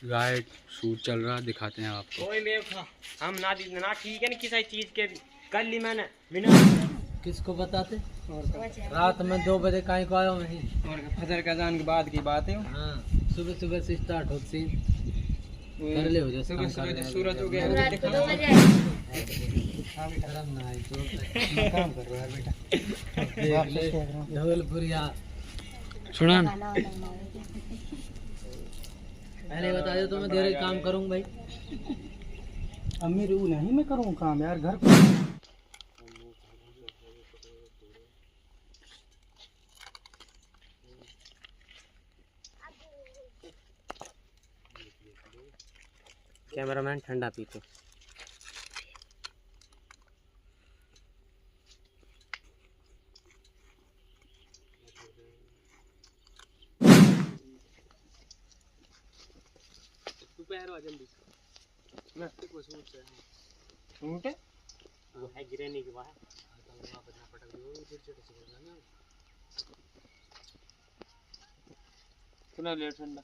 Guide shoot चल रहा, दिखाते हैं आपको। कोई में हम ना ठीक है ना किसी चीज के कर ली मैंने बिना किसको बताते। रात में 2 बजे कहीं को आया नहीं, और फजर का अजान के बाद की बात है। हाँ सुबह सुबह से स्टार्ट होती कर ले हो जाए। सुबह सुबह सूरज हो गया शर्म ना आई तो काम कर रहा है बेटा। ढोलपुरिया सुना पहले बता दो तो मैं देर काम करूँ भाई। अम्मी रू नहीं मैं करूँ काम यार घर पर। कैमरामैन ठंडा पीते। जल्दी सूट है वो है गिरने के बाद सुना ले ठंडा।